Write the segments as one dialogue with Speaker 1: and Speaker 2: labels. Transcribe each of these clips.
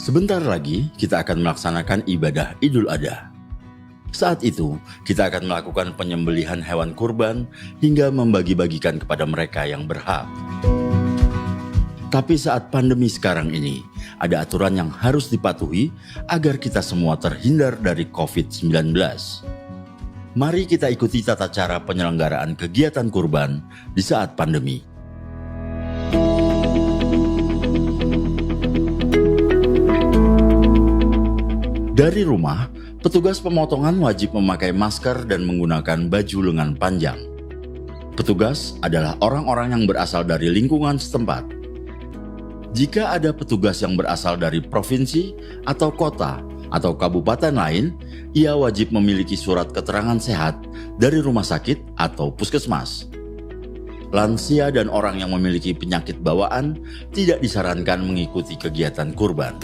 Speaker 1: Sebentar lagi kita akan melaksanakan ibadah Idul Adha. Saat itu, kita akan melakukan penyembelihan hewan kurban hingga membagi-bagikan kepada mereka yang berhak. Tapi saat pandemi sekarang ini, ada aturan yang harus dipatuhi agar kita semua terhindar dari COVID-19. Mari kita ikuti tata cara penyelenggaraan kegiatan kurban di saat pandemi. Dari rumah, petugas pemotongan wajib memakai masker dan menggunakan baju lengan panjang. Petugas adalah orang-orang yang berasal dari lingkungan setempat. Jika ada petugas yang berasal dari provinsi atau kota atau kabupaten lain, ia wajib memiliki surat keterangan sehat dari rumah sakit atau puskesmas. Lansia dan orang yang memiliki penyakit bawaan tidak disarankan mengikuti kegiatan kurban.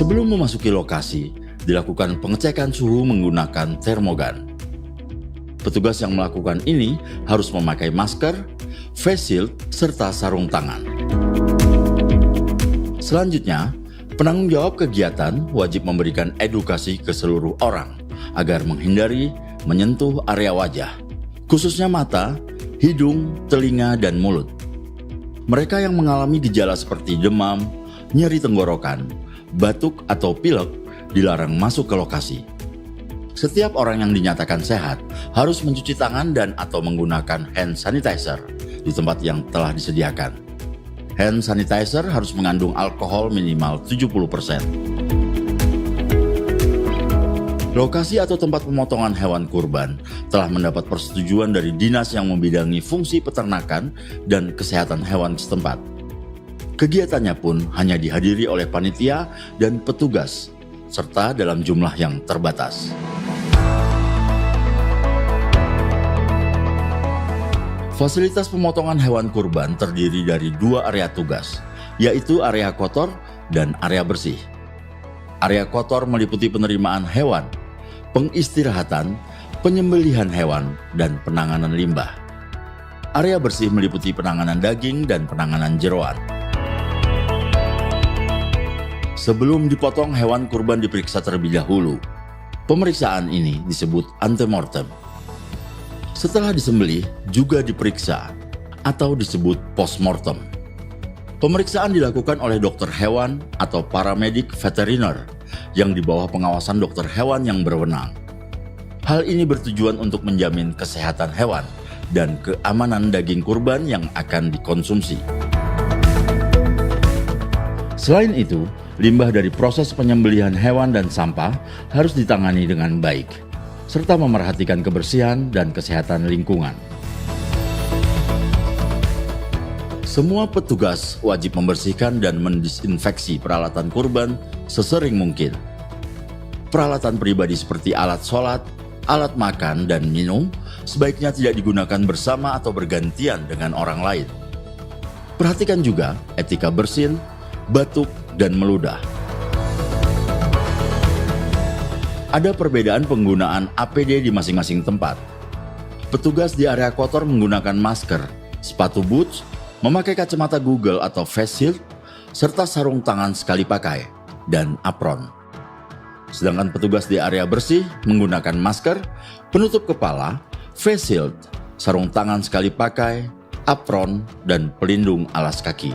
Speaker 1: Sebelum memasuki lokasi, dilakukan pengecekan suhu menggunakan termogan. Petugas yang melakukan ini harus memakai masker, face shield, serta sarung tangan. Selanjutnya, penanggung jawab kegiatan wajib memberikan edukasi ke seluruh orang agar menghindari menyentuh area wajah, khususnya mata, hidung, telinga, dan mulut. Mereka yang mengalami gejala seperti demam, nyeri tenggorokan, batuk atau pilek dilarang masuk ke lokasi. Setiap orang yang dinyatakan sehat harus mencuci tangan dan atau menggunakan hand sanitizer di tempat yang telah disediakan. Hand sanitizer harus mengandung alkohol minimal 70%. Lokasi atau tempat pemotongan hewan kurban telah mendapat persetujuan dari dinas yang membidangi fungsi peternakan dan kesehatan hewan setempat. Kegiatannya pun hanya dihadiri oleh panitia dan petugas, serta dalam jumlah yang terbatas. Fasilitas pemotongan hewan kurban terdiri dari 2 area tugas, yaitu area kotor dan area bersih. Area kotor meliputi penerimaan hewan, pengistirahatan, penyembelihan hewan, dan penanganan limbah. Area bersih meliputi penanganan daging dan penanganan jeroan. Sebelum dipotong, hewan kurban diperiksa terlebih dahulu. Pemeriksaan ini disebut antemortem. Setelah disembelih, juga diperiksa atau disebut postmortem. Pemeriksaan dilakukan oleh dokter hewan atau paramedik veteriner yang di bawah pengawasan dokter hewan yang berwenang. Hal ini bertujuan untuk menjamin kesehatan hewan dan keamanan daging kurban yang akan dikonsumsi. Selain itu, limbah dari proses penyembelihan hewan dan sampah harus ditangani dengan baik, serta memerhatikan kebersihan dan kesehatan lingkungan. Semua petugas wajib membersihkan dan mendisinfeksi peralatan kurban sesering mungkin. Peralatan pribadi seperti alat sholat, alat makan, dan minum sebaiknya tidak digunakan bersama atau bergantian dengan orang lain. Perhatikan juga etika bersin, batuk, dan meludah. Ada perbedaan penggunaan APD di masing-masing tempat. Petugas di area kotor menggunakan masker, sepatu boots, memakai kacamata Google atau face shield, serta sarung tangan sekali pakai, dan apron. Sedangkan petugas di area bersih menggunakan masker, penutup kepala, face shield, sarung tangan sekali pakai, apron, dan pelindung alas kaki.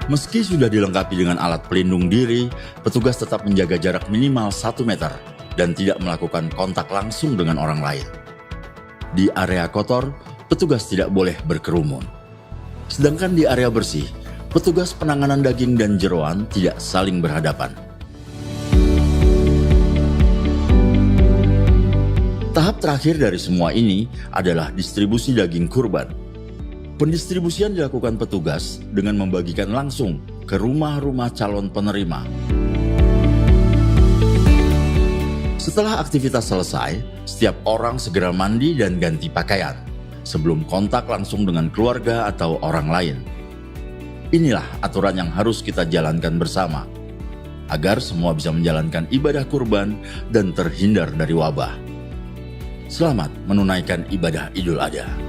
Speaker 1: Meski sudah dilengkapi dengan alat pelindung diri, petugas tetap menjaga jarak minimal 1 meter dan tidak melakukan kontak langsung dengan orang lain. Di area kotor, petugas tidak boleh berkerumun. Sedangkan di area bersih, petugas penanganan daging dan jeroan tidak saling berhadapan. Tahap terakhir dari semua ini adalah distribusi daging kurban. Pendistribusian dilakukan petugas dengan membagikan langsung ke rumah-rumah calon penerima. Setelah aktivitas selesai, setiap orang segera mandi dan ganti pakaian sebelum kontak langsung dengan keluarga atau orang lain. Inilah aturan yang harus kita jalankan bersama agar semua bisa menjalankan ibadah kurban dan terhindar dari wabah. Selamat menunaikan ibadah Idul Adha.